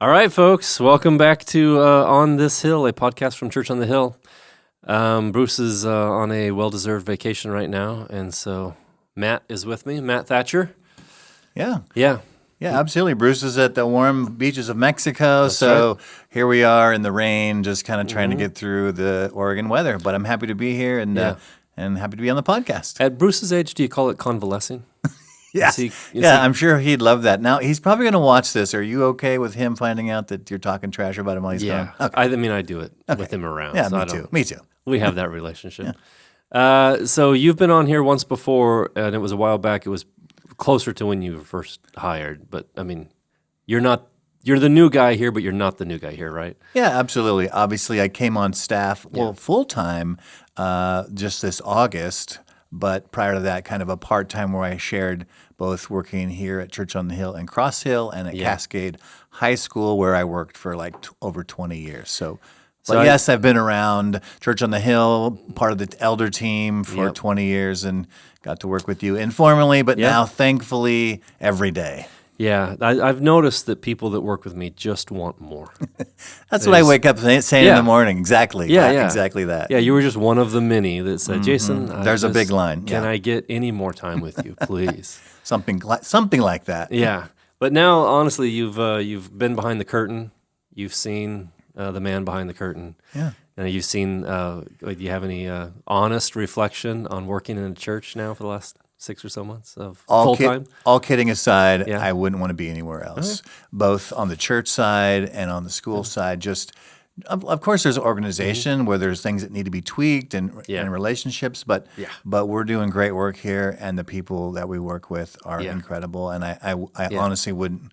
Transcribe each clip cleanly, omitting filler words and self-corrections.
All right, folks, welcome back to On This Hill, a podcast from Church on the Hill. Bruce is on a well-deserved vacation right now, and so Matt is with me, Matt Thatcher. Yeah, Yeah. absolutely. Bruce is at the warm beaches of Mexico, so here we are in the rain, just kind of trying to get through the Oregon weather. But I'm happy to be here and happy to be on the podcast. At Bruce's age, do you call it convalescing? Yeah, I'm sure he'd love that. Now, he's probably going to watch this. Are you okay with him finding out that you're talking trash about him while he's gone? Okay. I mean, I do it with him around. Yeah, so me too. We have that relationship. So you've been on here once before, and it was a while back. It was closer to when you were first hired. But, I mean, you're the new guy here, but you're not the new guy here, right? Yeah, absolutely. Obviously, I came on staff, full-time just this August. But prior to that, kind of a part-time where I shared both working here at Church on the Hill and Cross Hill and at Cascade High School where I worked for like over 20 years. Yes, I've been around Church on the Hill, part of the elder team for 20 years and got to work with you informally, but now thankfully every day. Yeah, I've noticed that people that work with me just want more. That's what I wake up saying in the morning. Exactly. Yeah, exactly that. Yeah, you were just one of the many that said, Jason, there's a big line. Can I get any more time with you, please? Something like that. Yeah, but now, honestly, you've been behind the curtain. You've seen the man behind the curtain. Yeah. You've seen. Do you have any honest reflection on working in a church now for the last 6 or so months of full time? All kidding aside, I wouldn't want to be anywhere else, both on the church side and on the school side. Just, of course, there's organization where there's things that need to be tweaked and relationships, but we're doing great work here, and the people that we work with are incredible, and I honestly wouldn't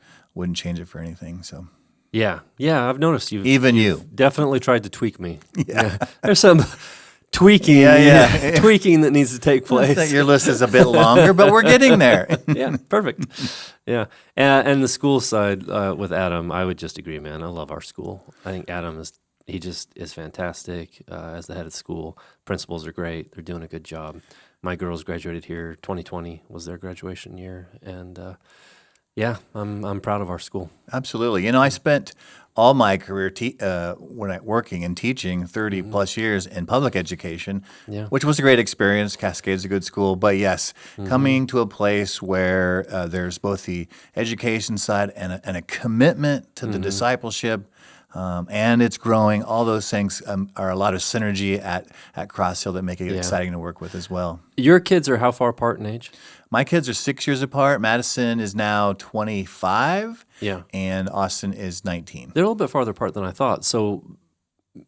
change it for anything. So. Yeah, I've noticed you've definitely tried to tweak me. Yeah. There's some tweaking that needs to take place. Your list is a bit longer, but we're getting there. Yeah, perfect. Yeah, and the school side with Adam, I would just agree, man. I love our school. I think Adam is fantastic as the head of school. Principals are great. They're doing a good job. My girls graduated here. 2020 was their graduation year, and I'm proud of our school. Absolutely. I spent all my career working and teaching 30 plus years in public education, which was a great experience. Cascade's a good school. But yes, coming to a place where there's both the education side and a commitment to the discipleship, and it's growing. All those things are a lot of synergy at Cross Hill that make it exciting to work with as well. Your kids are how far apart in age? My kids are 6 years apart. Madison is now 25, and Austin is 19. They're a little bit farther apart than I thought. So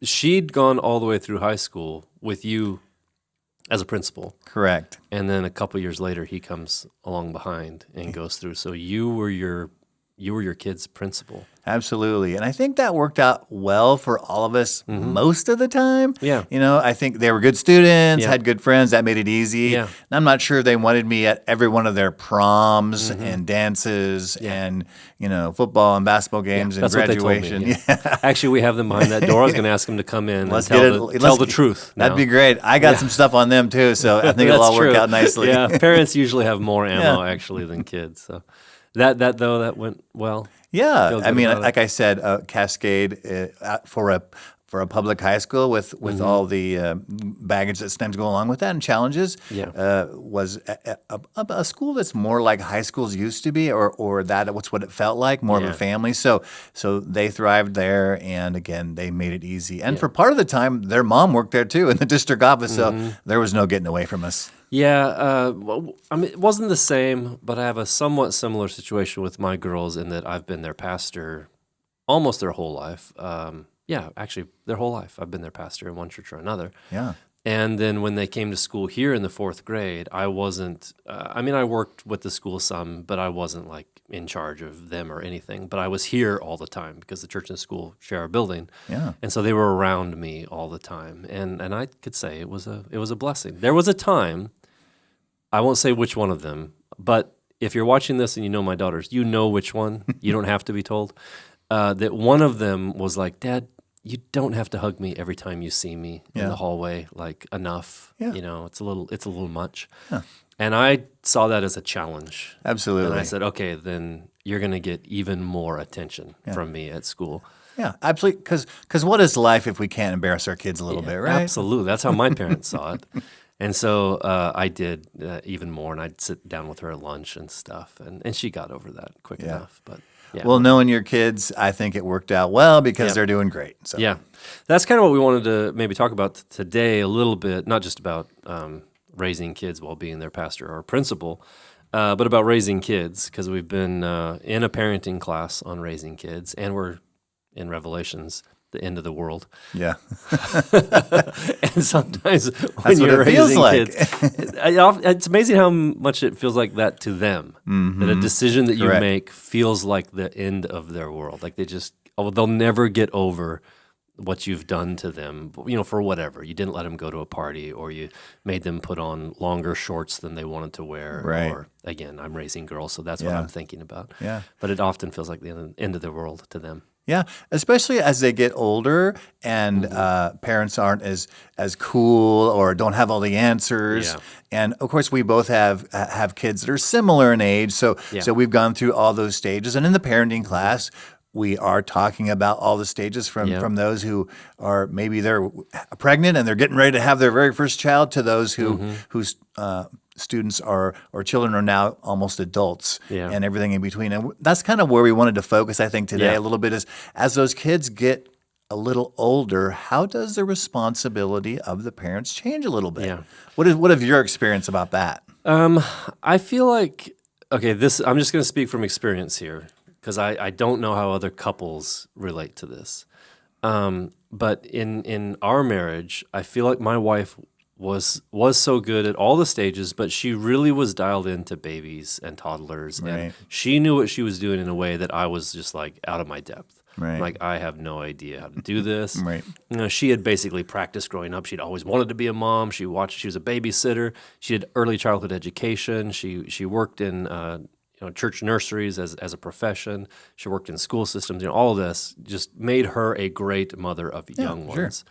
she'd gone all the way through high school with you as a principal. Correct. And then a couple years later, he comes along behind and goes through. So you were your kid's principal. Absolutely. And I think that worked out well for all of us most of the time. Yeah. I think they were good students, had good friends. That made it easy. Yeah. And I'm not sure they wanted me at every one of their proms and dances and, football and basketball games and graduation. What they told me, Actually, we have them behind that door. I was going to ask them to come in and tell the truth. That'd be great. I got some stuff on them too, so I think it'll all work out nicely. Yeah, parents usually have more ammo actually than kids. So that went well. Yeah, I mean, like I said, Cascade for a public high school with all the baggage that stems go along with that and challenges was a school that's more like high schools used to be, or that's what it felt like, more of a family. So they thrived there, and again, they made it easy. And for part of the time, their mom worked there too in the district office, so there was no getting away from us. Yeah, I mean, it wasn't the same, but I have a somewhat similar situation with my girls in that I've been their pastor almost their whole life. Actually, their whole life. I've been their pastor in one church or another. Yeah. And then when they came to school here in the fourth grade, I wasn't, I worked with the school some, but I wasn't like in charge of them or anything. But I was here all the time because the church and the school share a building. Yeah. And so they were around me all the time. And I could say it was a blessing. There was a time, I won't say which one of them, but if you're watching this and you know my daughters, you know which one. You don't have to be told. That one of them was like, Dad, you don't have to hug me every time you see me in the hallway. Like, enough. Yeah. It's a little much. Huh. And I saw that as a challenge. Absolutely. And I said, okay, then you're going to get even more attention from me at school. Yeah, absolutely. Because what is life if we can't embarrass our kids a little bit, right? Absolutely. That's how my parents saw it. And so I did even more, and I'd sit down with her at lunch and stuff, and she got over that quick enough. But yeah. Well, knowing your kids, I think it worked out well because they're doing great. So. Yeah. That's kind of what we wanted to maybe talk about today a little bit, not just about raising kids while being their pastor or principal, but about raising kids, because we've been in a parenting class on raising kids, and we're in Revelations, the end of the world. Yeah. And sometimes when you're raising kids, it's amazing how much it feels like that to them. Mm-hmm. That a decision that you make feels like the end of their world. Like they'll never get over what you've done to them, for whatever. You didn't let them go to a party, or you made them put on longer shorts than they wanted to wear. Right. Or, again, I'm raising girls, so that's what I'm thinking about. Yeah. But it often feels like the end of the world to them. Yeah, especially as they get older and parents aren't as cool or don't have all the answers. Yeah. And of course, we both have kids that are similar in age, so we've gone through all those stages. And in the parenting class, we are talking about all the stages from those who are maybe they're pregnant and they're getting ready to have their very first child to those whose students or children are now almost adults and everything in between. And that's kind of where we wanted to focus, I think, today a little bit is as those kids get a little older, how does the responsibility of the parents change a little bit? Yeah. What is your experience about that? I feel like, I'm just going to speak from experience here, because I don't know how other couples relate to this. But in our marriage, I feel like my wife was so good at all the stages, but she really was dialed into babies and toddlers, and she knew what she was doing in a way that I was just like out of my depth. Right. Like, I have no idea how to do this. Right. She had basically practiced growing up. She'd always wanted to be a mom. She was a babysitter. She did early childhood education. She worked in church nurseries as a profession. She worked in school systems. All of this just made her a great mother of young ones.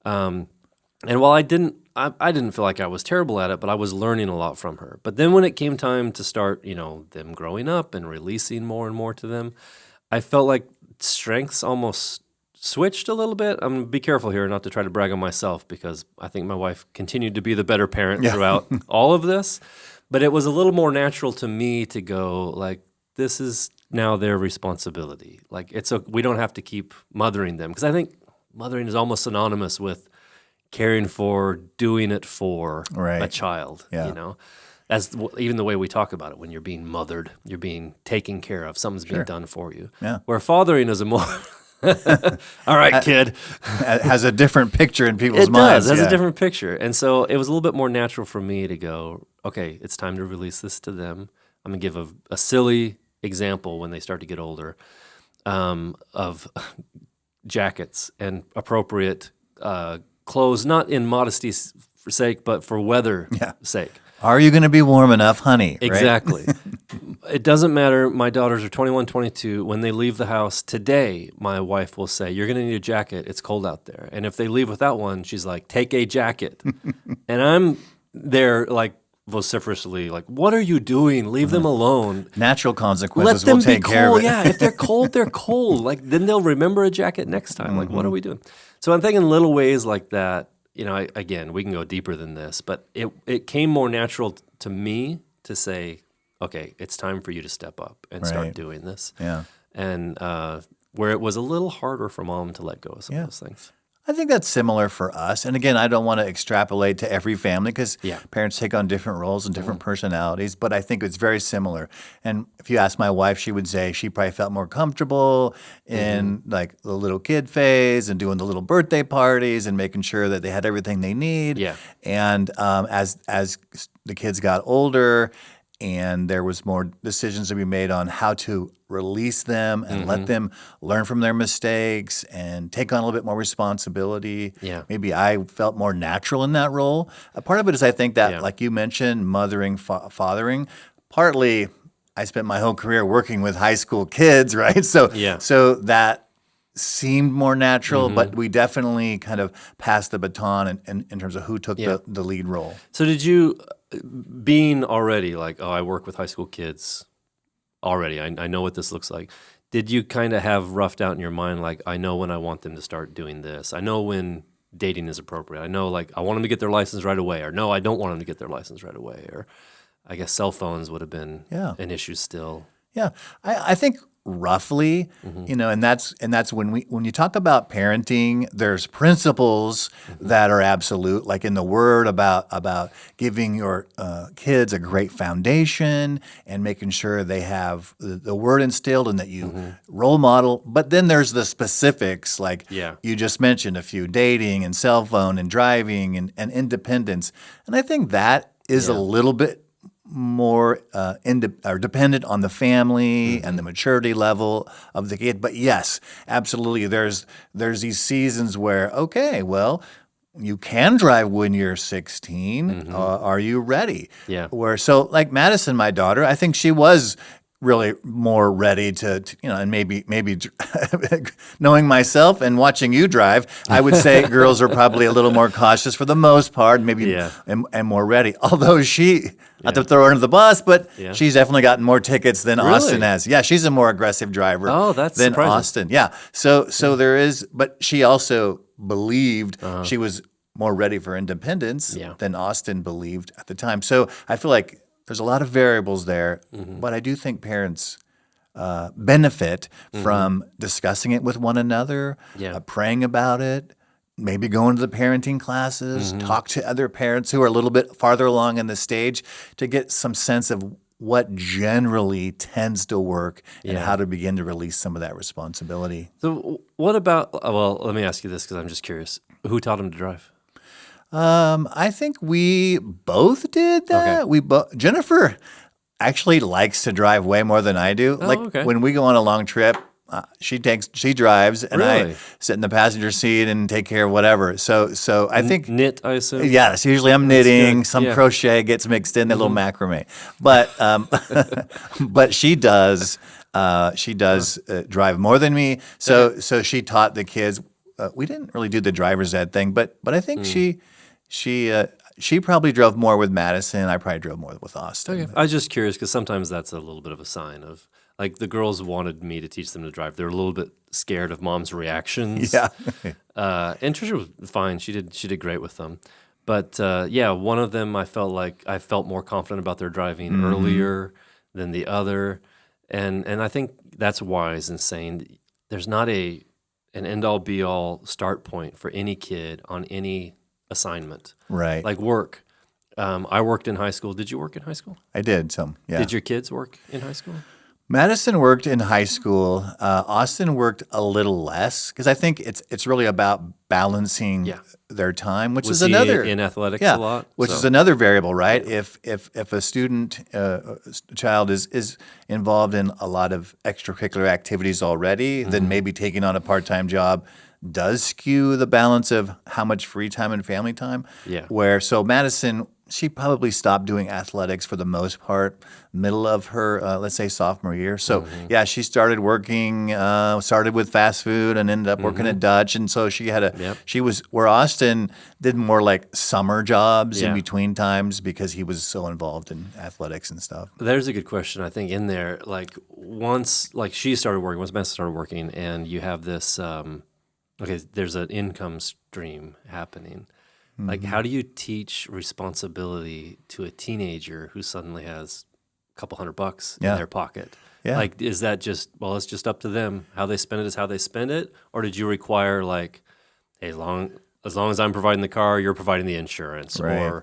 And while I didn't feel like I was terrible at it, but I was learning a lot from her. But then when it came time to start, them growing up and releasing more and more to them, I felt like strengths almost switched a little bit. I'm going to be careful here not to try to brag on myself, because I think my wife continued to be the better parent throughout all of this. But it was a little more natural to me to go, like, this is now their responsibility. Like, we don't have to keep mothering them, because I think mothering is almost synonymous with caring for, doing it for a child, as even the way we talk about it. When you're being mothered, you're being taken care of, something's being done for you. Yeah. Where fathering is a more, all right, kid. Has a different picture in people's minds. It has a different picture. And so it was a little bit more natural for me to go, okay, it's time to release this to them. I'm going to give a silly example when they start to get older of jackets and appropriate clothes, not in modesty's sake, but for weather sake. Are you going to be warm enough, honey? Exactly. It doesn't matter. My daughters are 21, 22. When they leave the house today, my wife will say, you're going to need a jacket. It's cold out there. And if they leave without one, she's like, take a jacket. And I'm there like vociferously, like, what are you doing? Leave them alone. Natural consequences will take care of it. Yeah, if they're cold, they're cold. Like, then they'll remember a jacket next time. Like, what are we doing? So I'm thinking little ways like that. Again, we can go deeper than this, but it came more natural to me to say, okay, it's time for you to step up and start doing this. Yeah. And where it was a little harder for mom to let go of some of those things. I think that's similar for us. And again, I don't want to extrapolate to every family because parents take on different roles and different personalities, but I think it's very similar. And if you ask my wife, she would say she probably felt more comfortable in like the little kid phase and doing the little birthday parties and making sure that they had everything they need. Yeah. And as the kids got older and there was more decisions to be made on how to release them and let them learn from their mistakes and take on a little bit more responsibility. Yeah. Maybe I felt more natural in that role. A part of it is I think that, like you mentioned, mothering, fathering, partly I spent my whole career working with high school kids, right? So that seemed more natural, but we definitely kind of passed the baton in terms of who took the lead role. So did you, being already like, I work with high school kids already. I know what this looks like. Did you kind of have roughed out in your mind, like, I know when I want them to start doing this. I know when dating is appropriate. I know, like, I want them to get their license right away, or no, I don't want them to get their license right away. Or I guess cell phones would have been an issue still. Yeah, I think roughly, and that's when you talk about parenting, there's principles that are absolute, like in the Word about giving your kids a great foundation and making sure they have the Word instilled and that you role model. But then there's the specifics, like you just mentioned a few: dating and cell phone and driving and independence. And I think that is a little bit more or dependent on the family and the maturity level of the kid. But yes, absolutely, there's these seasons where, okay, well, you can drive when you're 16. Are you ready? Yeah. So like Madison, my daughter, I think she was really more ready to and maybe knowing myself and watching you drive, I would say girls are probably a little more cautious for the most part, maybe and more ready. Although not to throw her under the bus, but she's definitely gotten more tickets than Austin has. Yeah, she's a more aggressive driver than surprising. Austin. Yeah. So there is, but she also believed she was more ready for independence than Austin believed at the time. So I feel like there's a lot of variables there, but I do think parents benefit from discussing it with one another, praying about it, maybe going to the parenting classes, talk to other parents who are a little bit farther along in the stage to get some sense of what generally tends to work and how to begin to release some of that responsibility. So what about, well, let me ask you this because I'm just curious. Who taught him to drive? I think we both did that. Okay. Jennifer actually likes to drive way more than I do. When we go on a long trip, she drives, and I sit in the passenger seat and take care of whatever. So I think knit, I assume. Yes, usually I'm knitting. Some crochet gets mixed in, that little macrame. But she does. She does drive more than me. So she taught the kids. We didn't really do the driver's ed thing, but I think she probably drove more with Madison. I probably drove more with Austin. Okay. I was just curious because sometimes that's a little bit of a sign of, like, the girls wanted me to teach them to drive. They're a little bit scared of mom's reactions. Yeah. And Trisha was fine. She did great with them. But one of them I felt more confident about their driving earlier than the other. And I think that's wise in saying there's not an end-all be-all start point for any kid on any assignment. Right. Like work. I worked in high school. Did you work in high school? I did some, yeah. Did your kids work in high school? Madison worked in high school. Austin worked a little less because I think it's really about balancing their time, which Was is he another in athletics a lot? which is another variable, right? If a student child is involved in a lot of extracurricular activities already, then maybe taking on a part-time job does skew the balance of how much free time and family time. Yeah. So Madison, she probably stopped doing athletics for the most part, middle of her, let's say, sophomore year. So, she started working, started with fast food and ended up working at Dutch. And so she had she was, where Austin did more like summer jobs in between times because he was so involved in athletics and stuff. There's a good question, I think, in there. Like, once Madison started working, and you have this, there's an income stream happening. Like, how do you teach responsibility to a teenager who suddenly has a couple $100 in their pocket? Yeah. Like, is that just, well, it's just up to them. How they spend it is how they spend it? Or did you require, like, hey, as long as I'm providing the car, you're providing the insurance? Right.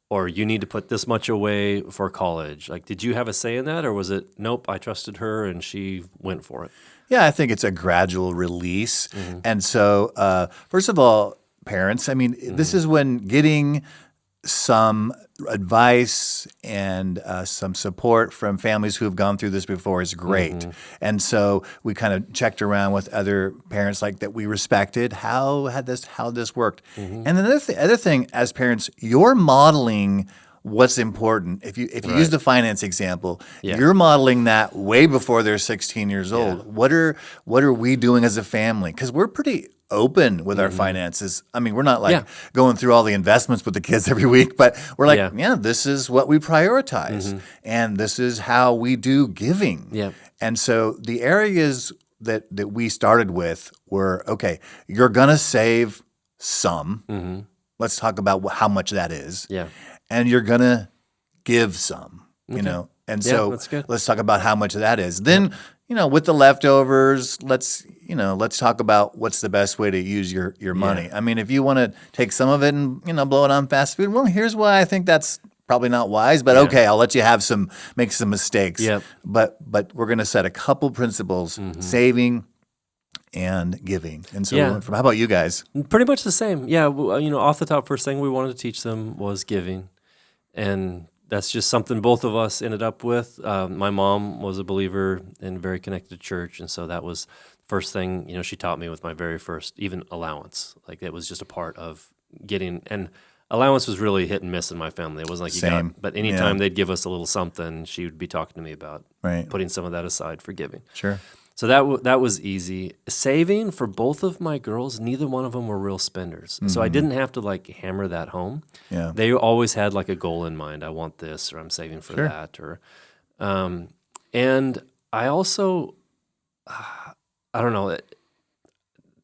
Or you need to put this much away for college? Like, did you have a say in that? Or was it, nope, I trusted her and she went for it? Yeah, I think it's a gradual release. And so, first of all, parents, I mean, this is when getting some advice and some support from families who have gone through this before is great. And so we kind of checked around with other parents like that we respected how this worked. And then the other thing, as parents, you're modeling what's important. If you use the finance example, Yeah. you're modeling that way before they're 16 years old. Yeah. What are we doing as a family? Because we're pretty open with our finances. I mean, we're not like going through all the investments with the kids every week, but we're like, this is what we prioritize, and this is how we do giving. Yeah. And so the areas that we started with were, okay, you're gonna save some. Let's talk about how much that is. Yeah. And you're gonna give some, you know. And so that's good. let's talk about how much that is. Then, with the leftovers, let's talk about what's the best way to use your money. I mean, if you want to take some of it and, blow it on fast food, well, here's why I think that's probably not wise, but okay, I'll let you make some mistakes. Yep. But we're going to set a couple principles, saving and giving. And so how about you guys? Pretty much the same. Yeah. Off the top, first thing we wanted to teach them was giving. And that's just something both of us ended up with. My mom was a believer and very connected to church. And so that was the first thing, she taught me with my very first, even allowance. Like it was just a part of getting, and allowance was really hit and miss in my family. It wasn't like Same. you got, but anytime they'd give us a little something, she would be talking to me about putting some of that aside for giving. Sure. So that was easy. Saving for both of my girls, neither one of them were real spenders. So I didn't have to like hammer that home. Yeah. They always had like a goal in mind. I want this, or I'm saving for that, or, and I also, I don't know.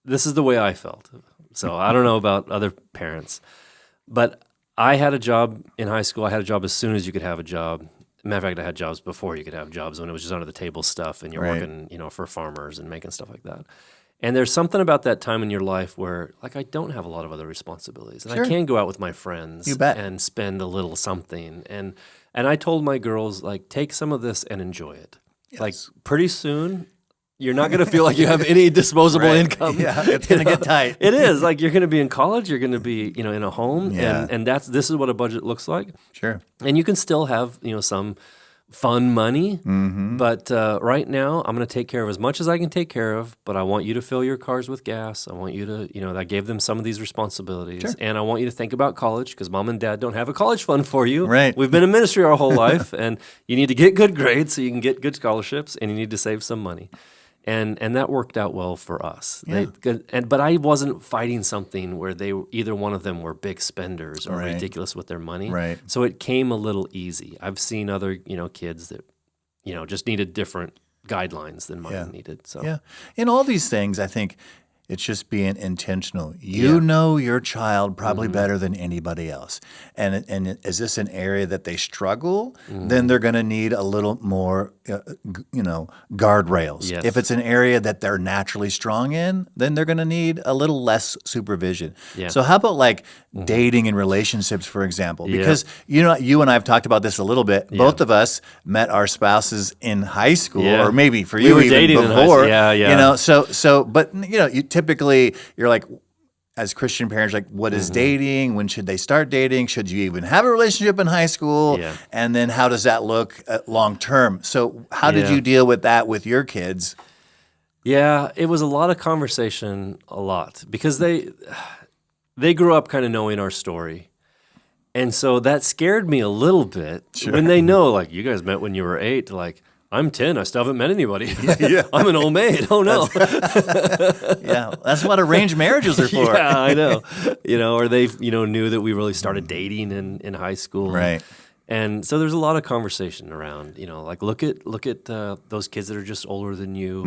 This is the way I felt. So I don't know about other parents, but I had a job in high school. I had a job as soon as you could have a job. Matter of fact, I had jobs before you could have jobs, when it was just under the table stuff and you're working, for farmers and making stuff like that. And there's something about that time in your life where, like, I don't have a lot of other responsibilities, and I can go out with my friends and spend a little something. And I told my girls, like, take some of this and enjoy it. Yes. Like, pretty soon, you're not going to feel like you have any disposable income. Yeah, it's going to get tight. It is. Like, you're going to be in college, you're going to be, in a home, and this is what a budget looks like. Sure. And you can still have, some fun money, but right now I'm going to take care of as much as I can take care of, but I want you to fill your cars with gas. I want you to, I gave them some of these responsibilities, and I want you to think about college, because mom and dad don't have a college fund for you. Right. We've been in ministry our whole life, and you need to get good grades so you can get good scholarships, and you need to save some money. And that worked out well for us. Yeah. But I wasn't fighting something where either one of them were big spenders or ridiculous with their money. Right. So it came a little easy. I've seen other kids that just needed different guidelines than mine needed. So in all these things, I think it's just being intentional. You know your child probably better than anybody else. And is this an area that they struggle? Then they're going to need a little more, guardrails. Yes. If it's an area that they're naturally strong in, then they're going to need a little less supervision. Yeah. So how about like dating and relationships, for example? Because you and I have talked about this a little bit. Yeah. Both of us met our spouses in high school, or maybe for you were even dating before. In high school. So but you typically, you're like, as Christian parents, like, what is dating? When should they start dating? Should you even have a relationship in high school? Yeah. And then how does that look long term? So how did you deal with that with your kids? Yeah, it was a lot of conversation, because they grew up kind of knowing our story. And so that scared me a little bit when they know, like, you guys met when you were 8, like, I'm 10. I still haven't met anybody. I'm an old maid. Oh, no. That's what arranged marriages are for. Yeah, I know. Or they, knew that we really started dating in high school. Right. And so there's a lot of conversation around, like look at those kids that are just older than you.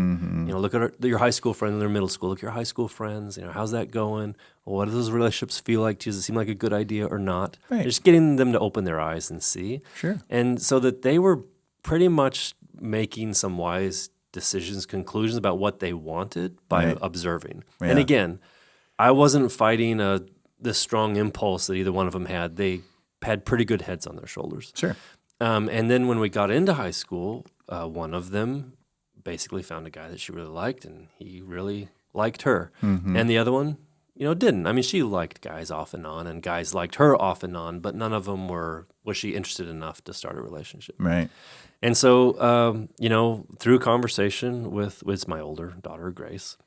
Look at your high school friends in their middle school. Look at your high school friends. How's that going? What do those relationships feel like? Does it seem like a good idea or not? Right. Just getting them to open their eyes and see. Sure. And so that they were pretty much making some wise decisions, conclusions about what they wanted by observing. Yeah. And again, I wasn't fighting this strong impulse that either one of them had. They had pretty good heads on their shoulders. Sure. And then when we got into high school, one of them basically found a guy that she really liked, and he really liked her. And the other one, didn't. I mean, she liked guys off and on, and guys liked her off and on, but none of them was she interested enough to start a relationship. Right. And so, through conversation with my older daughter, Grace,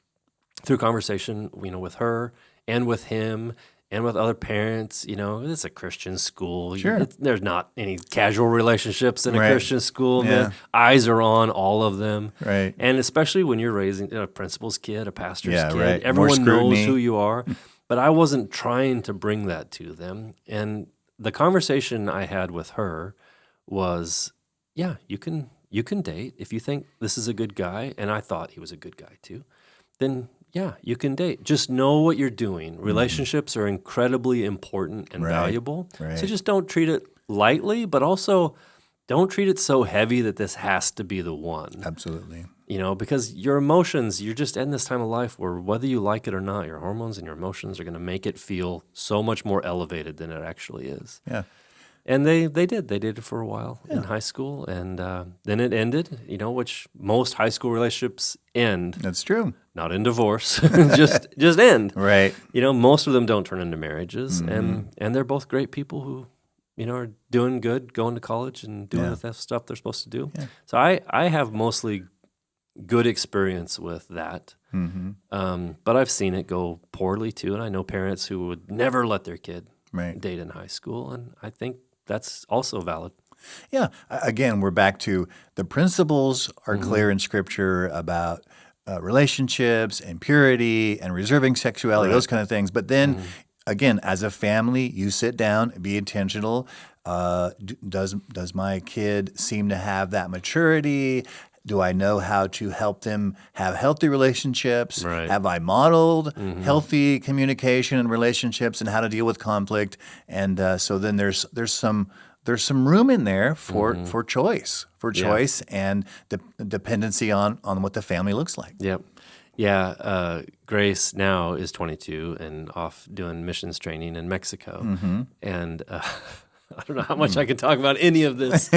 through conversation, with her and with him, and with other parents. It's a Christian school. Sure. There's not any casual relationships in a Right. Christian school. Yeah. Man. Eyes are on all of them. Right. And especially when you're raising a principal's kid, a pastor's Yeah, kid, right. More everyone knows scrutiny. who you are. But I wasn't trying to bring that to them. And the conversation I had with her was, yeah, you can date if you think this is a good guy, and I thought he was a good guy too. Then yeah, you can date. Just know what you're doing. Relationships are incredibly important and Right, valuable. right. So just don't treat it lightly, but also don't treat it so heavy that this has to be the one. Absolutely. Because your emotions, you're just in this time of life where whether you like it or not, your hormones and your emotions are going to make it feel so much more elevated than it actually is. Yeah. And they did. They dated for a while in high school, and then it ended, which most high school relationships end, That's true. not in divorce, just end. Right. Most of them don't turn into marriages, and they're both great people who, are doing good, going to college and doing the stuff they're supposed to do. Yeah. So I have mostly good experience with that. But I've seen it go poorly too, and I know parents who would never let their kid Right. date in high school, and I think that's also valid. Yeah. Again, we're back to the principles are clear in Scripture about relationships and purity and reserving sexuality, those kind of things. But then, again, as a family, you sit down, be intentional. Does my kid seem to have that maturity? Do I know how to help them have healthy relationships? Right. Have I modeled healthy communication and relationships and how to deal with conflict? And so then there's some room in there for choice, and dependency on what the family looks like. Yep. Yeah. Grace now is 22 and off doing missions training in Mexico. And I don't know how much I can talk about any of this.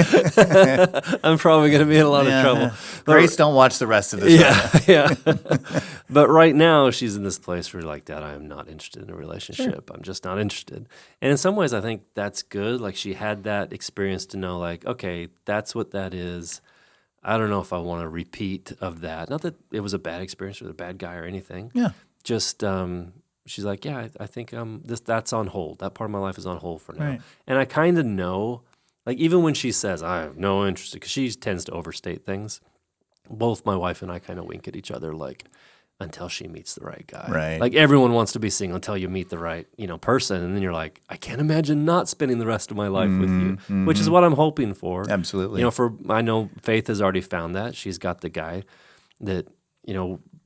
I'm probably going to be in a lot of trouble. Grace, don't watch the rest of this. Yeah. But right now, she's in this place where, like, Dad, I am not interested in a relationship. I'm just not interested. And in some ways, I think that's good. Like, she had that experience to know, like, okay, that's what that is. I don't know if I want a repeat of that. Not that it was a bad experience or a bad guy or anything. Yeah. Just she's like, yeah, I think that's on hold. That part of my life is on hold for now. Right. And I kind of know, like, even when she says, I have no interest, because she tends to overstate things, both my wife and I kind of wink at each other, like, until she meets the right guy. Right. Like, everyone wants to be single until you meet the right, person. And then you're like, I can't imagine not spending the rest of my life with you, which is what I'm hoping for. Absolutely. I know Faith has already found that. She's got the guy that,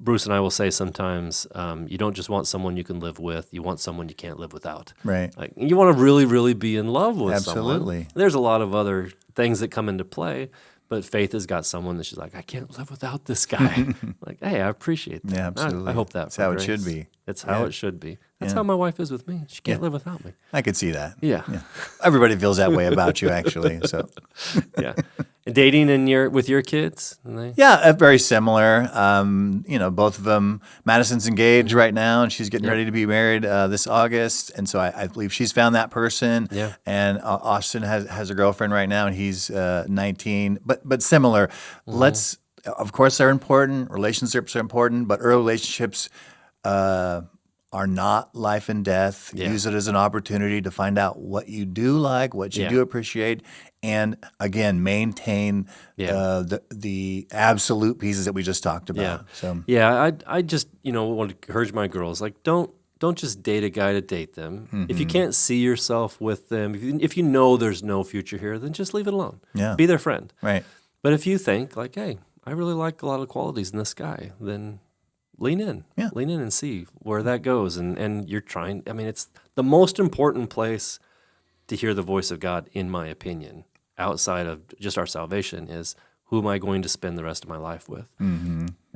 Bruce and I will say sometimes, you don't just want someone you can live with, you want someone you can't live without. Right. Like, you want to really, really be in love with Absolutely. someone. There's a lot of other things that come into play, but Faith has got someone that she's like, I can't live without this guy. Like, hey, I appreciate that. Yeah, absolutely. I hope that. That's how it should be. It's how it should be. That's how my wife is with me. She can't live without me. I could see that. Yeah. Everybody feels that way about you, actually. So, Yeah. And dating with your kids? yeah, very similar. Both of them. Madison's engaged right now, and she's getting ready to be married this August. And so I believe she's found that person. Yeah. And Austin has a girlfriend right now, and he's 19. But similar. Of course, they're important. Relationships are important, but early relationships are not life and death. Yeah. Use it as an opportunity to find out what you do like, what you do appreciate, and again, maintain the absolute pieces that we just talked about. Yeah. So I just want to encourage my girls, like, don't just date a guy to date them. If you can't see yourself with them, if you know there's no future here, then just leave it alone. Yeah. Be their friend. right. But if you think like, hey, I really like a lot of qualities in this guy, then lean in. Yeah. Lean in and see where that goes. And you're trying, it's the most important place to hear the voice of God, in my opinion, outside of just our salvation, is who am I going to spend the rest of my life with?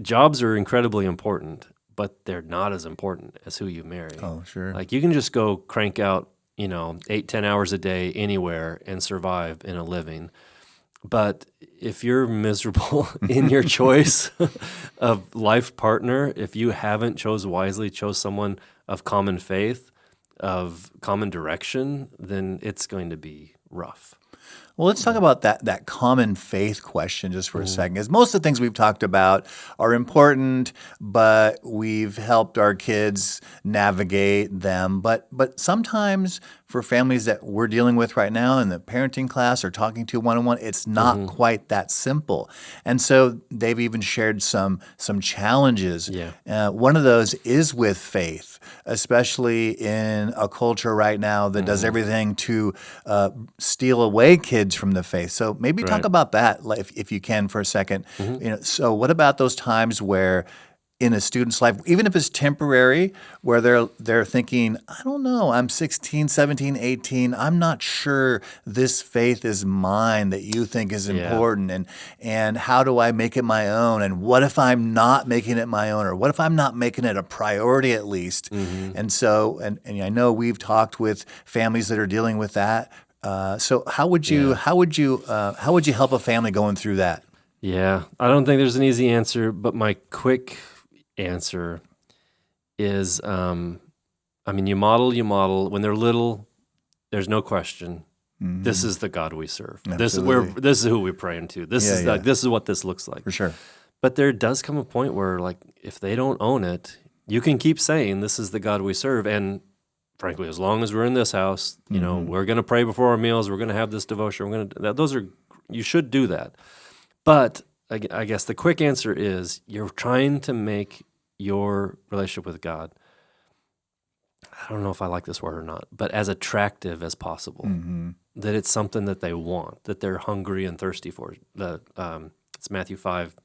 Jobs are incredibly important, but they're not as important as who you marry. Oh, sure. Like, you can just go crank out, 8-10 hours a day anywhere and survive in a living. But if you're miserable in your choice of life partner, if you haven't chose wisely, chose someone of common faith, of common direction, then it's going to be rough. Well, let's talk about that common faith question just for a second. Because most of the things we've talked about are important, but we've helped our kids navigate them. But sometimes for families that we're dealing with right now in the parenting class or talking to one-on-one, it's not quite that simple. And so they've even shared some challenges. Yeah. One of those is with faith, especially in a culture right now that does everything to steal away kids from the faith. So maybe talk Right. about that if you can for a second. So what about those times where in a student's life, even if it's temporary, where they're thinking, I don't know, I'm 16, 17, 18, I'm not sure this faith is mine that you think is important, and how do I make it my own? And what if I'm not making it my own, or what if I'm not making it a priority at least? And so, and I know we've talked with families that are dealing with that. So how would you help a family going through that? Yeah, I don't think there's an easy answer, but my quick answer is, you model when they're little. There's no question. This is the God we serve. Absolutely. This is who we're praying to. This is this is what this looks like. For sure. But there does come a point where, like, if they don't own it, you can keep saying this is the God we serve, and frankly, as long as we're in this house, we're going to pray before our meals. We're going to have this devotion. We're going to. You should do that. But I guess the quick answer is you're trying to make your relationship with God, I don't know if I like this word or not, but as attractive as possible. That it's something that they want, that they're hungry and thirsty for. It's Matthew 5,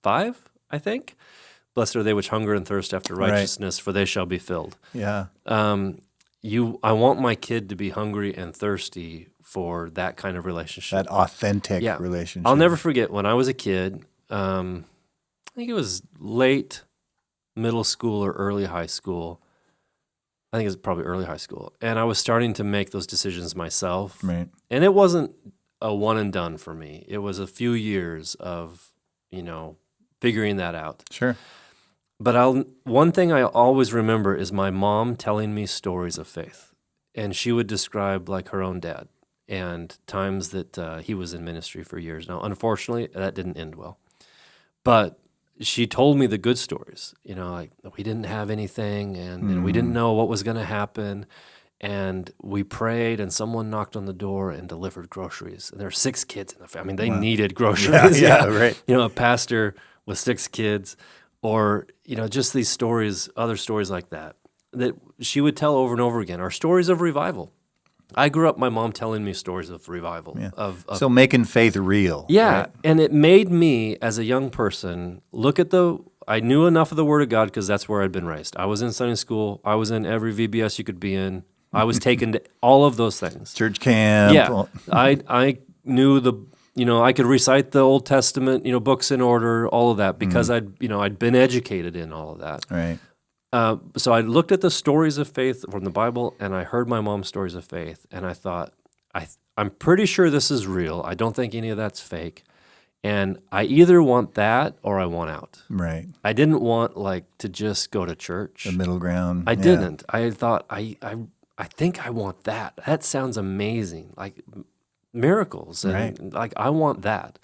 I think. Blessed are they which hunger and thirst after righteousness, for they shall be filled. Yeah. I want my kid to be hungry and thirsty for that kind of relationship. That authentic relationship. I'll never forget when I was a kid, I think it was late middle school or early high school. I think it was probably early high school. And I was starting to make those decisions myself. Right. And it wasn't a one and done for me. It was a few years of, figuring that out. Sure. But one thing I always remember is my mom telling me stories of faith. And she would describe like her own dad and times that he was in ministry for years. Now, unfortunately, that didn't end well. But she told me the good stories, like we didn't have anything and we didn't know what was going to happen. And we prayed and someone knocked on the door and delivered groceries. And there were 6 kids in the family. They needed groceries. Yeah, right. A pastor with 6 kids or, just these stories, other stories like that she would tell over and over again are stories of revival. I grew up, my mom telling me stories of revival. Yeah. So making faith real. Yeah, right? And it made me, as a young person, I knew enough of the Word of God because that's where I'd been raised. I was in Sunday school. I was in every VBS you could be in. I was taken to all of those things. Church camp. Yeah, I knew I could recite the Old Testament, books in order, all of that because I'd been educated in all of that. Right. So I looked at the stories of faith from the Bible, and I heard my mom's stories of faith, and I thought, I'm pretty sure this is real. I don't think any of that's fake, and I either want that or I want out. Right. I didn't want to just go to church. The middle ground. I didn't. I thought I think I want that. That sounds amazing, like miracles, and I want that.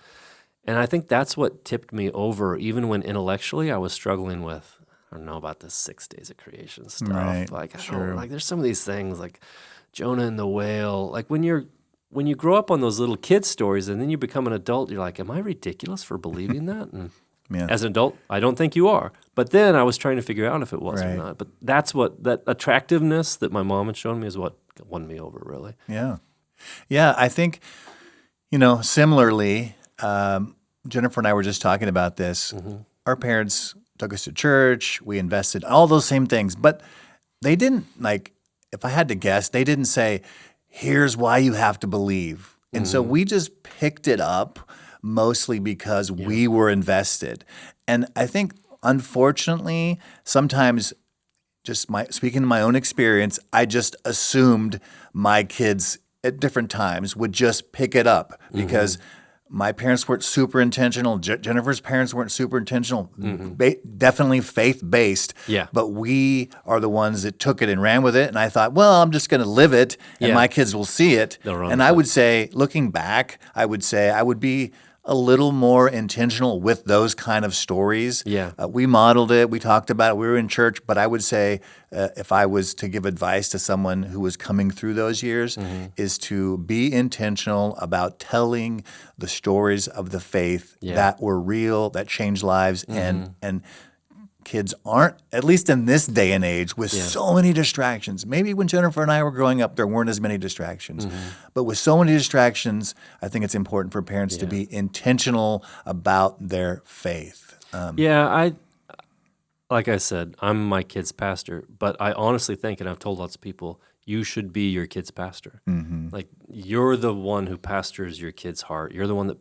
And I think that's what tipped me over, even when intellectually I was struggling with. I don't know about this 6 days of creation stuff. Right. There's some of these things like Jonah and the whale. Like when you grow up on those little kid stories and then you become an adult, you're like, am I ridiculous for believing that? And as an adult, I don't think you are. But then I was trying to figure out if it was or not. But that's that attractiveness that my mom had shown me is what won me over, really. Yeah. Yeah, I think, similarly, Jennifer and I were just talking about this. Our parents took us to church. We invested all those same things. But they didn't, if I had to guess, they didn't say, here's why you have to believe. And so we just picked it up mostly because we were invested. And I think, unfortunately, sometimes just speaking of my own experience, I just assumed my kids at different times would just pick it up because My parents weren't super intentional. Jennifer's parents weren't super intentional. Definitely faith-based. Yeah. But we are the ones that took it and ran with it. And I thought, well, I'm just going to live it, and Yeah. my kids will see it. They'll run And with I it. would say, looking back, I would say I would be a little more intentional with those kind of stories. Yeah. We modeled it. We talked about it. We were in church. But I would say if I was to give advice to someone who was coming through those years is to be intentional about telling the stories of the faith that were real, that changed lives. And kids aren't, at least in this day and age, with so many distractions. Maybe when Jennifer and I were growing up, there weren't as many distractions. But with so many distractions, I think it's important for parents to be intentional about their faith. Like I said, I'm my kid's pastor, but I honestly think, and I've told lots of people, you should be your kid's pastor. Like, you're the one who pastors your kid's heart. You're the one that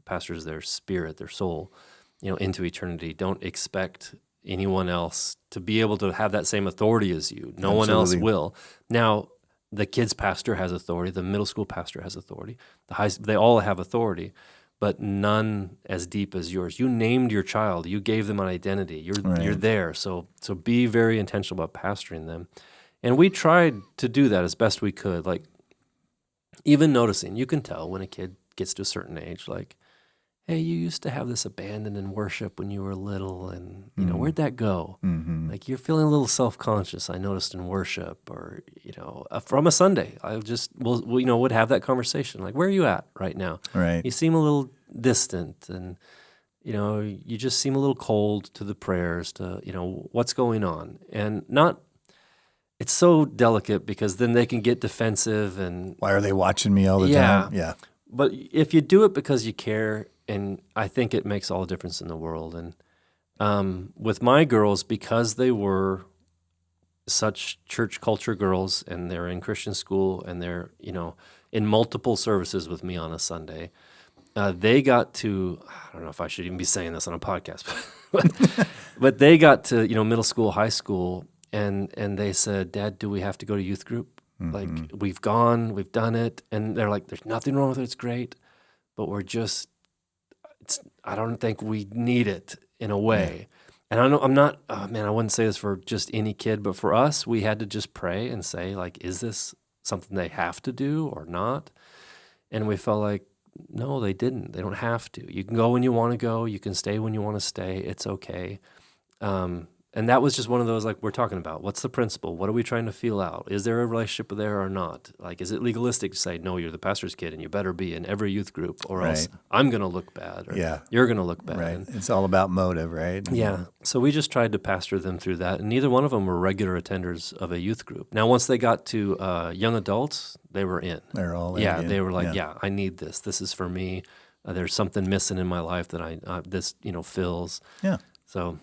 pastors their spirit, their soul, into eternity. Don't expect anyone else to be able to have that same authority as you. No one else will. Now, the kids pastor has authority. The middle school pastor has authority. They all have authority, but none as deep as yours. You named your child. You gave them an identity. You're there. So be very intentional about pastoring them. And we tried to do that as best we could. Like, even noticing, you can tell when a kid gets to a certain age, like, hey, you used to have this abandon in worship when you were little, and where'd that go? Like, you're feeling a little self-conscious, I noticed in worship, or from a Sunday, would have that conversation, like, where are you at right now? Right. You seem a little distant, and you just seem a little cold to the prayers, to what's going on, and not. It's so delicate because then they can get defensive and why are they watching me all the time? Yeah. But if you do it because you care, and I think it makes all the difference in the world. And with my girls, because they were such church culture girls, and they're in Christian school, and they're in multiple services with me on a Sunday, they got to, I don't know if I should even be saying this on a podcast, but they got to middle school, high school, and they said, Dad, do we have to go to youth group? Like, we've done it, and they're like, there's nothing wrong with it, it's great, but I don't think we need it in a way. And I wouldn't say this for just any kid, but for us, we had to just pray and say, like, is this something they have to do or not? And we felt like, no, they didn't. They don't have to. You can go when you want to go. You can stay when you want to stay. It's okay. And that was just one of those, like we're talking about, what's the principle? What are we trying to feel out? Is there a relationship there or not? Like, is it legalistic to say, no, you're the pastor's kid and you better be in every youth group, or else I'm going to look bad, or you're going to look bad. Right. And, it's all about motive, right? Yeah. So we just tried to pastor them through that, and neither one of them were regular attenders of a youth group. Now, once they got to young adults, they were in. They're all in. Yeah, they were like, I need this. This is for me. There's something missing in my life that this fills. Yeah. So...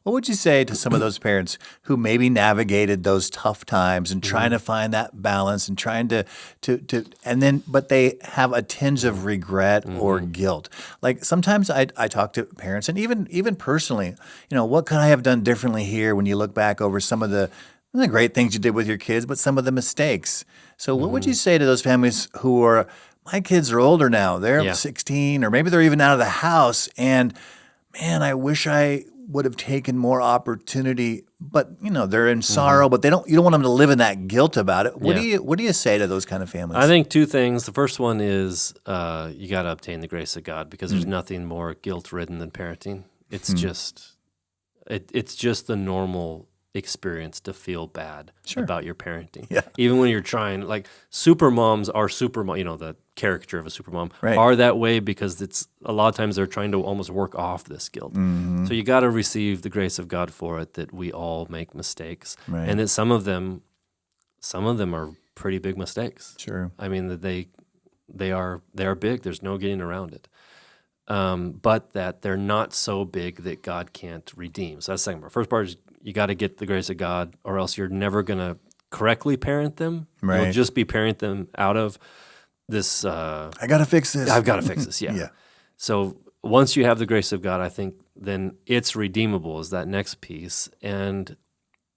What would you say to some of those parents who maybe navigated those tough times and trying to find that balance and trying to but they have a tinge of regret or guilt? Like, sometimes I talk to parents, and even personally, what could I have done differently here when you look back over some of the great things you did with your kids, but some of the mistakes. So what would you say to those families who are, my kids are older now, they're 16, or maybe they're even out of the house, and man, I wish I would have taken more opportunity, but they're in sorrow, but you don't want them to live in that guilt about it. What do you say to those kind of families? I think two things. The first one is you got to obtain the grace of God, because there's nothing more guilt-ridden than parenting. It's just it's just the normal experience to feel bad about your parenting. Yeah. Even when you're trying, like, super moms are super mom, the caricature of a super mom are that way because it's a lot of times they're trying to almost work off this guilt. So you got to receive the grace of God for it, that we all make mistakes, and that some of them are pretty big mistakes. Sure. I mean, that they are big. There's no getting around it. But that they're not so big that God can't redeem. So that's the second part. First part is you got to get the grace of God, or else you're never going to correctly parent them. Right. You'll just be parent them out of this. I got to fix this. I've got to fix this. Yeah. So once you have the grace of God, I think then it's redeemable is that next piece. And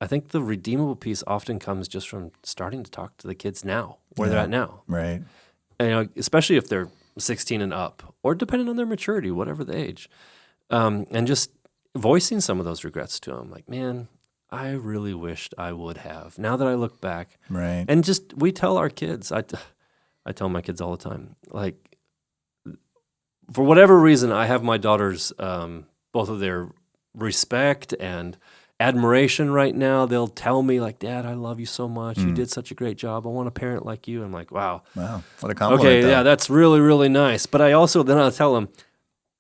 I think the redeemable piece often comes just from starting to talk to the kids now, where they're at now. Right. And, especially if they're 16 and up, or depending on their maturity, whatever the age, and just voicing some of those regrets to them. Like, man, I really wished I would have. Now that I look back, Right. and just we tell our kids. I tell my kids all the time, like, for whatever reason, I have my daughters, both of their respect and admiration right now. They'll tell me, like, Dad, I love you so much. You did such a great job. I want a parent like you. I'm like, wow. Wow. What a compliment. Okay, though. yeah, that's really, really nice. But I'll tell them,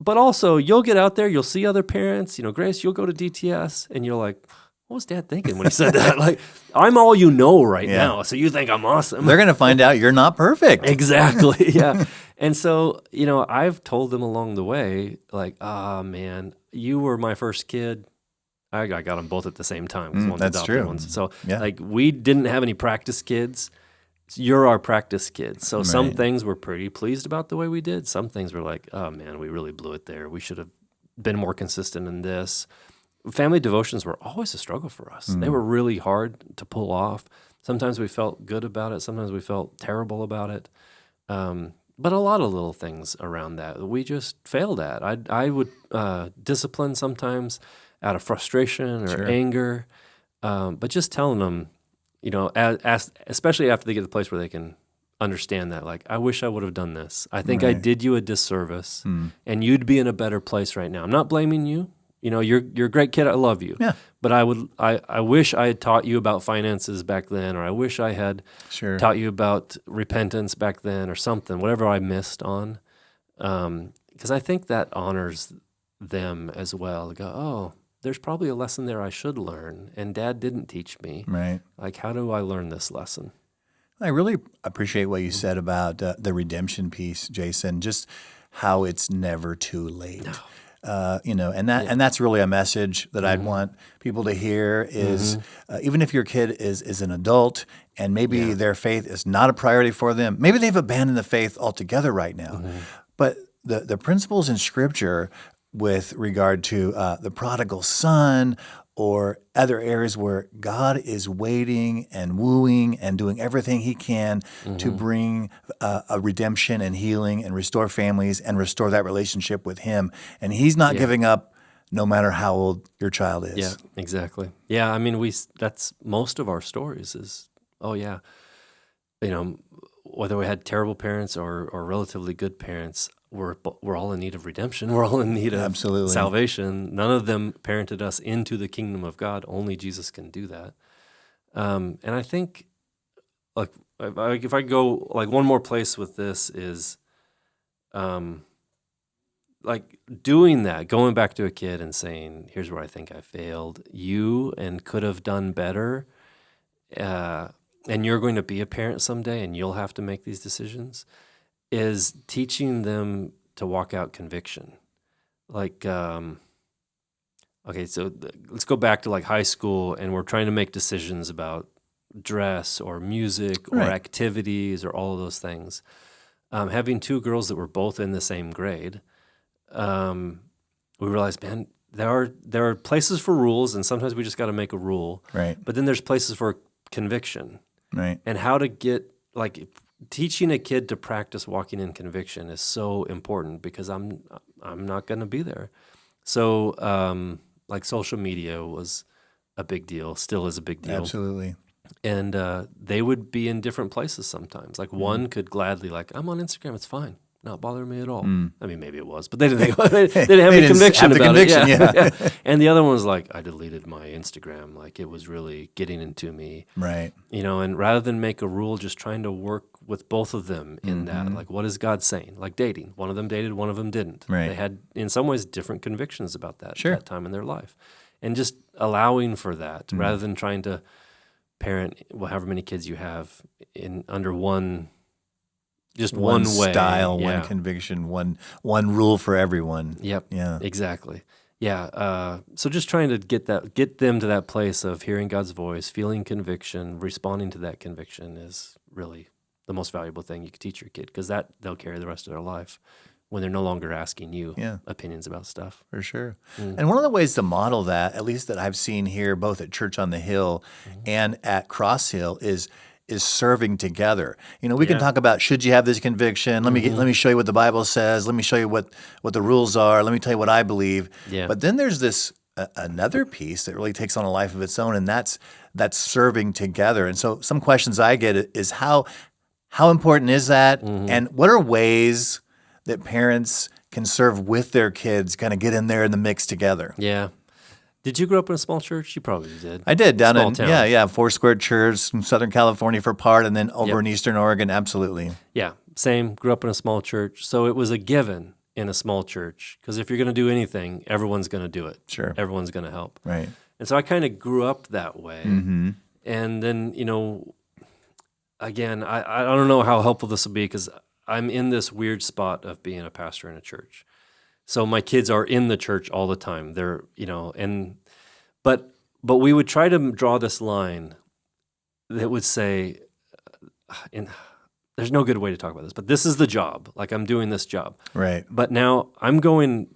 but also you'll get out there, you'll see other parents, Grace, you'll go to DTS, and you're like, what was Dad thinking when he said that? Like, I'm all you know right now, so you think I'm awesome. They're going to find out you're not perfect. Exactly, yeah. And so, I've told them along the way, like, man, you were my first kid. I got them both at the same time. 'Cause one's that's adopted, true. So, Yeah. like, we didn't have any practice kids. You're our practice kids. So some Right. things we're pretty pleased about the way we did. Some things we're like, oh, man, we really blew it there. We should have been more consistent in this. Family devotions were always a struggle for us. They were really hard to pull off. Sometimes we felt good about it. Sometimes we felt terrible about it. But a lot of little things around that we just failed at. I would discipline sometimes out of frustration or anger, but just telling them, especially after they get to the place where they can understand that, like, I wish I would have done this. I think I did you a disservice, and you'd be in a better place right now. I'm not blaming you. You're a great kid. I love you. Yeah. But I wish I had taught you about finances back then, or I wish I had taught you about repentance back then, or something, whatever I missed on. Because I think that honors them as well. To go, oh, there's probably a lesson there I should learn, and Dad didn't teach me. Right. Like, how do I learn this lesson? I really appreciate what you said about the redemption piece, Jason, just how it's never too late. No. And that's really a message that I'd want people to hear is even if your kid is an adult and maybe their faith is not a priority for them, maybe they've abandoned the faith altogether right now, but the principles in Scripture with regard to the prodigal son or other areas where God is waiting and wooing and doing everything he can to bring a redemption and healing and restore families and restore that relationship with him. And he's not giving up no matter how old your child is. Yeah, exactly. Yeah, I mean, that's most of our stories is, whether we had terrible parents or relatively good parents, we're all in need of redemption. We're all in need of salvation. None of them parented us into the kingdom of God. Only Jesus can do that. And I think, like, if I go like one more place with this is, like doing that, going back to a kid and saying, "Here's where I think I failed. You and could have done better." And you're going to be a parent someday, and you'll have to make these decisions. Is teaching them to walk out conviction. Like, okay, so let's go back to like high school, and we're trying to make decisions about dress or music or activities or all of those things. Having two girls that were both in the same grade, we realized, man, there are places for rules, and sometimes we just got to make a rule. Right. But then there's places for conviction. Right. And how to get, like, teaching a kid to practice walking in conviction is so important because I'm not going to be there. So, like, social media was a big deal, still is a big deal. Absolutely. And they would be in different places sometimes. Like, one could gladly, like, I'm on Instagram, it's fine, not bothering me at all. I mean, maybe it was, but they didn't have any conviction about it. Yeah. And the other one was like, I deleted my Instagram. Like, it was really getting into me. Right. And rather than make a rule, just trying to work with both of them in that. Like, what is God saying? Like dating. One of them dated, one of them didn't. Right. They had, in some ways, different convictions about that at that time in their life. And just allowing for that rather than trying to parent however many kids you have under one one way. Style, one conviction, one rule for everyone. Yep. Yeah. Exactly. Yeah. So just trying to get them to that place of hearing God's voice, feeling conviction, responding to that conviction is really the most valuable thing you could teach your kid, because that they'll carry the rest of their life when they're no longer asking you opinions about stuff. For sure. And one of the ways to model that, at least that I've seen here, both at Church on the Hill and at Cross Hill, is is serving together. We can Yeah. talk about, should you have this conviction? Let me show you what the Bible says. Let me show you what the rules are. Let me tell you what I believe. Yeah. But then there's this another piece that really takes on a life of its own, and that's serving together. And so some questions I get is how important is that? And what are ways that parents can serve with their kids, kind of get in there in the mix together? Yeah. Did you grow up in a small church? You probably did. I did, down Small in town. Foursquare Church in Southern California for part, and then over Yep. in Eastern Oregon, absolutely. Yeah, same. Grew up in a small church. So it was a given in a small church because if you're going to do anything, everyone's going to do it. Sure. Everyone's going to help. Right. And so I kind of grew up that way. Mm-hmm. And then, again, I don't know how helpful this will be because I'm in this weird spot of being a pastor in a church. So my kids are in the church all the time. They're, but we would try to draw this line that would say, there's no good way to talk about this, but this is the job. Like I'm doing this job. Right. But now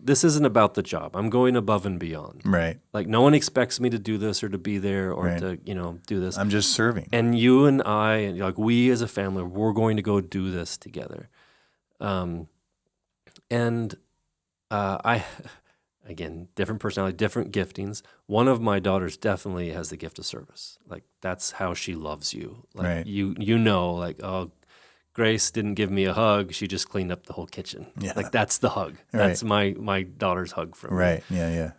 this isn't about the job. I'm going above and beyond. Right. Like no one expects me to do this or to be there or Right. to, do this. I'm just serving. And you and I, like we as a family, we're going to go do this together. Again, different personality, different giftings. One of my daughters definitely has the gift of service. Like that's how she loves you. Like Right. like, oh, Grace didn't give me a hug. She just cleaned up the whole kitchen. Yeah. Like that's the hug. Right. That's my daughter's hug from me. Right. Yeah.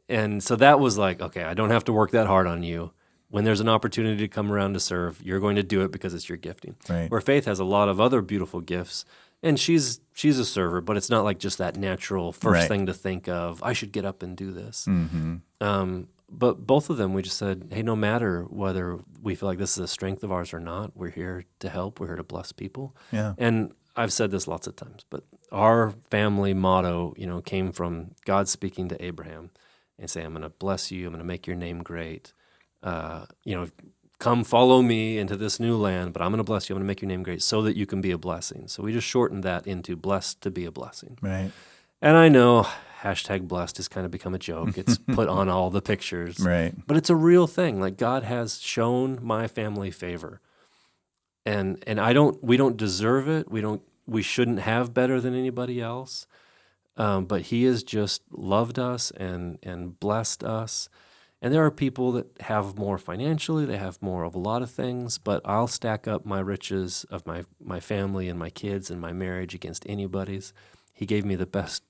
And so that was like, okay, I don't have to work that hard on you. When there's an opportunity to come around to serve, you're going to do it because it's your gifting. Right. Where Faith has a lot of other beautiful gifts, and she's a server, but it's not like just that natural first Right. thing to think of, I should get up and do this. Mm-hmm. But both of them, we just said, hey, no matter whether we feel like this is a strength of ours or not, we're here to help. We're here to bless people. Yeah. And I've said this lots of times, but our family motto, came from God speaking to Abraham and saying, I'm going to bless you. I'm going to make your name great. Come follow me into this new land, but I'm going to bless you. I'm going to make your name great so that you can be a blessing. So we just shortened that into blessed to be a blessing. Right. And I know #blessed has kind of become a joke. It's put on all the pictures. Right. But it's a real thing. Like God has shown my family favor. And we don't deserve it. We shouldn't have better than anybody else. But he has just loved us and blessed us. And there are people that have more financially, they have more of a lot of things, but I'll stack up my riches of my family and my kids and my marriage against anybody's. He gave me the best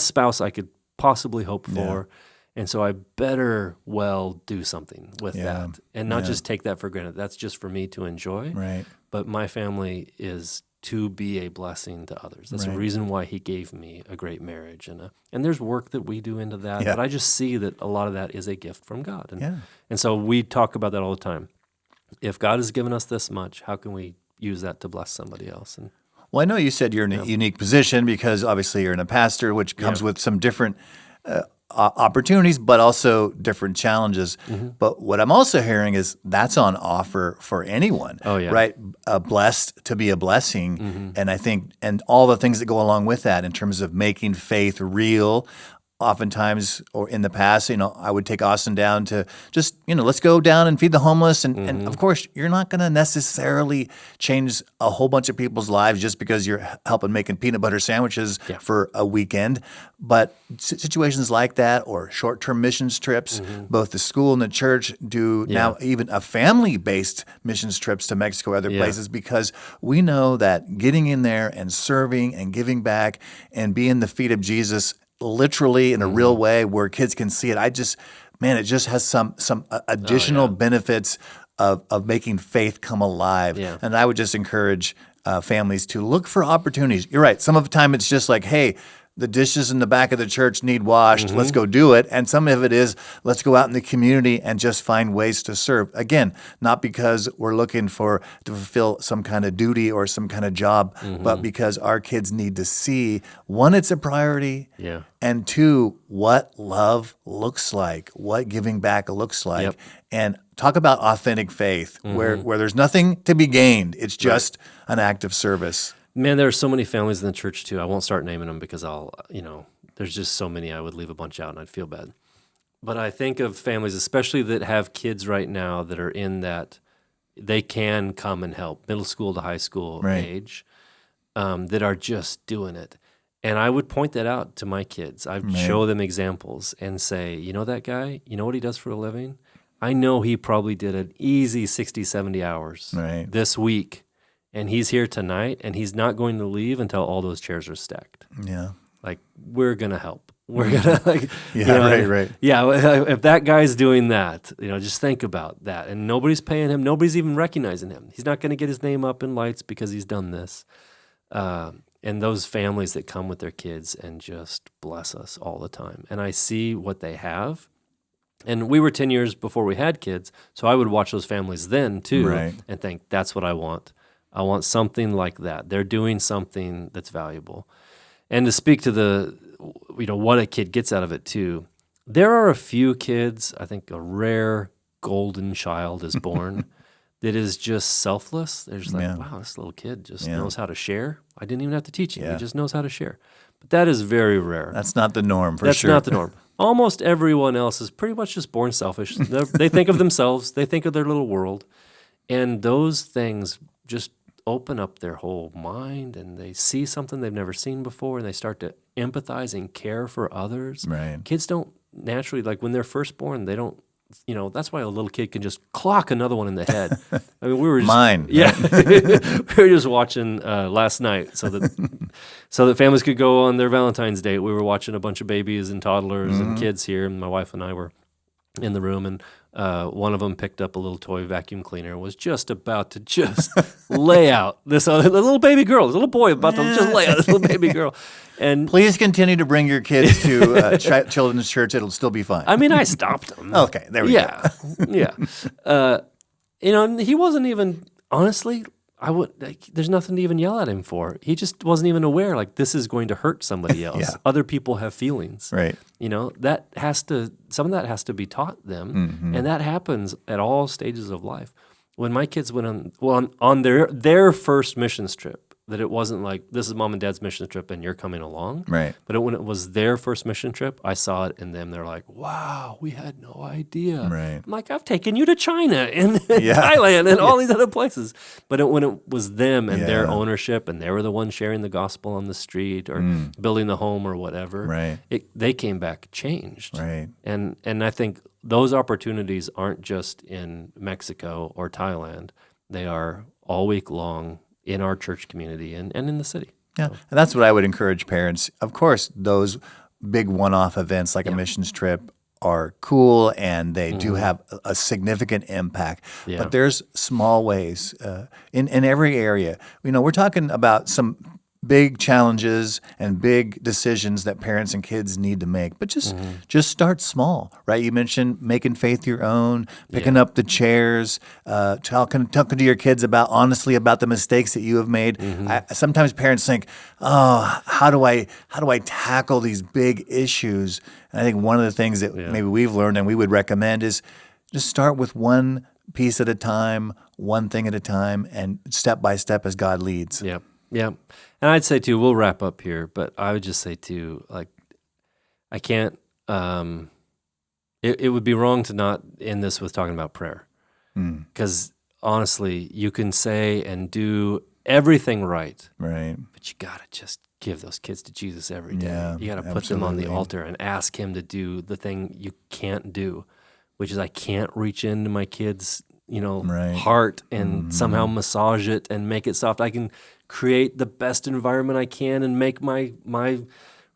spouse I could possibly hope for. And so I better well do something with that and not just take that for granted. That's just for me to enjoy. Right. But my family is to be a blessing to others. That's the Right. reason why he gave me a great marriage. And there's work that we do into that. Yeah. But I just see that a lot of that is a gift from God. Yeah. And so we talk about that all the time. If God has given us this much, how can we use that to bless somebody else? And Well, I know you said you're in a unique position because obviously you're in a pastor, which comes with some different opportunities, but also different challenges. But what I'm also hearing is that's on offer for anyone. Oh, yeah. Right? Blessed to be a blessing. And I think, and all the things that go along with that in terms of making faith real. Oftentimes, or in the past, I would take Austin down to just, let's go down and feed the homeless. And of course, you're not going to necessarily change a whole bunch of people's lives just because you're helping making peanut butter sandwiches for a weekend. But situations like that, or short-term missions trips, both the school and the church do now even a family-based missions trips to Mexico or other places, because we know that getting in there and serving and giving back and being the feet of Jesus literally in a real way where kids can see it. It just has some additional benefits of making faith come alive. Yeah. And I would just encourage families to look for opportunities. You're right. Some of the time it's just like, hey, the dishes in the back of the church need washed. Let's go do it. And some of it is, let's go out in the community and just find ways to serve. Again, not because we're looking to fulfill some kind of duty or some kind of job, but because our kids need to see, one, it's a priority. Yeah. And two, what love looks like, what giving back looks like. Yep. And talk about authentic faith where there's nothing to be gained. It's just an act of service. Man, there are so many families in the church too. I won't start naming them because there's just so many. I would leave a bunch out and I'd feel bad. But I think of families, especially that have kids right now that are in that they can come and help, middle school to high school Right. age, that are just doing it. And I would point that out to my kids. I'd show them examples and say, you know that guy? You know what he does for a living? I know he probably did an easy 60, 70 hours this week. And he's here tonight, and he's not going to leave until all those chairs are stacked. Yeah. Like, we're going to help. We're going to, like, Right. Yeah, if that guy's doing that, just think about that. And nobody's paying him. Nobody's even recognizing him. He's not going to get his name up in lights because he's done this. And those families that come with their kids and just bless us all the time. And I see what they have. And we were 10 years before we had kids, so I would watch those families then too and think, that's what I want. I want something like that. They're doing something that's valuable. And to speak to what a kid gets out of it too, there are a few kids, I think a rare golden child is born that is just selfless. They're just like, wow, this little kid just knows how to share. I didn't even have to teach him. He just knows how to share. But that is very rare. That's not the norm, for sure. That's not the norm. Almost everyone else is pretty much just born selfish. They think of themselves. They think of their little world. And those things just open up their whole mind, and they see something they've never seen before, and they start to empathize and care for others. Right. Kids don't naturally, like when they're first born, they don't, that's why a little kid can just clock another one in the head. I mean, we were just, mine. Yeah, we were just watching last night so that families could go on their Valentine's date. We were watching a bunch of babies and toddlers and kids here, and my wife and I were in the room, and one of them picked up a little toy vacuum cleaner and was just about to lay out this other little baby girl, this little boy about to just lay out this little baby girl. And please continue to bring your kids to children's church. It'll still be fine. I mean, I stopped him. Okay, there we go. Yeah. And he wasn't even, honestly, there's nothing to even yell at him for. He just wasn't even aware, like, this is going to hurt somebody else. Other people have feelings. Right. Some of that has to be taught them, and that happens at all stages of life. When my kids went on their first missions trip, that it wasn't like, this is mom and dad's mission trip and you're coming along. Right. But when it was their first mission trip, I saw it in them. They're like, wow, we had no idea. Right. I'm like, I've taken you to China and Thailand and all these other places. But when it was them and their ownership, and they were the ones sharing the gospel on the street or building the home or whatever, they came back changed. Right. And I think those opportunities aren't just in Mexico or Thailand. They are all week long in our church community and in the city. Yeah, and that's what I would encourage parents. Of course, those big one-off events like a missions trip are cool, and they do have a significant impact. Yeah. But there's small ways in every area. We're talking about some big challenges and big decisions that parents and kids need to make. But just start small, right? You mentioned making faith your own, picking up the chairs, talking to your kids honestly about the mistakes that you have made. Sometimes parents think, oh, how do I tackle these big issues? And I think one of the things that maybe we've learned and we would recommend is just start with one piece at a time, one thing at a time, and step by step as God leads. Yep. Yeah. And I'd say too, we'll wrap up here, but I would just say too, like, I can't, it would be wrong to not end this with talking about prayer. Because honestly, you can say and do everything right. Right. But you got to just give those kids to Jesus every day. Yeah, you got to put them on the altar and ask him to do the thing you can't do, which is I can't reach into my kids' heart and somehow massage it and make it soft. I can create the best environment I can and make my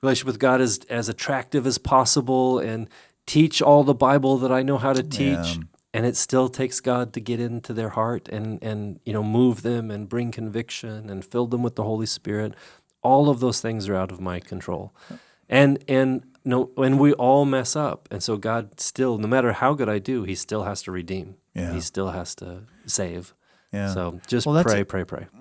relationship with God as attractive as possible and teach all the Bible that I know how to teach. And it still takes God to get into their heart and move them and bring conviction and fill them with the Holy Spirit. All of those things are out of my control. And we all mess up. And so God still, no matter how good I do, he still has to redeem. Yeah. He still has to save. Yeah. So just pray.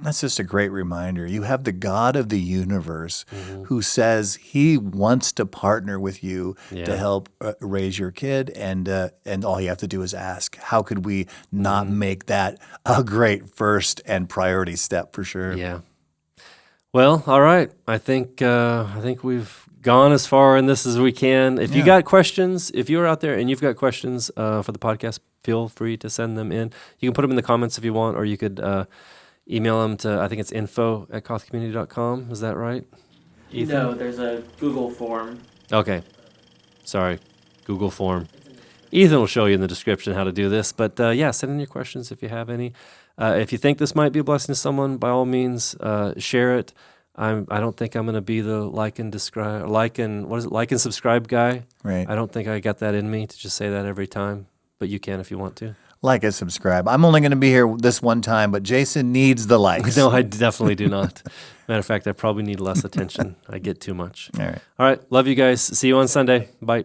That's just a great reminder. You have the God of the universe who says he wants to partner with you to help raise your kid, and all you have to do is ask. How could we not make that a great first and priority step for sure? Yeah. Well, all right. I think we've gone as far in this as we can. If you got questions, if you're out there and you've got questions for the podcast, feel free to send them in. You can put them in the comments if you want, or you could email them to, I think it's info@cothcommunity.com. Is that right, Ethan? No, there's a Google form. Okay. Sorry. Google form. Ethan will show you in the description how to do this. But send in your questions if you have any. If you think this might be a blessing to someone, by all means, share it. I don't think I'm going to be the like and subscribe guy. Right. I don't think I got that in me to just say that every time, but you can if you want to. Like and subscribe. I'm only going to be here this one time, but Jason needs the likes. No, I definitely do not. Matter of fact, I probably need less attention. I get too much. All right. All right. Love you guys. See you on Sunday. Bye.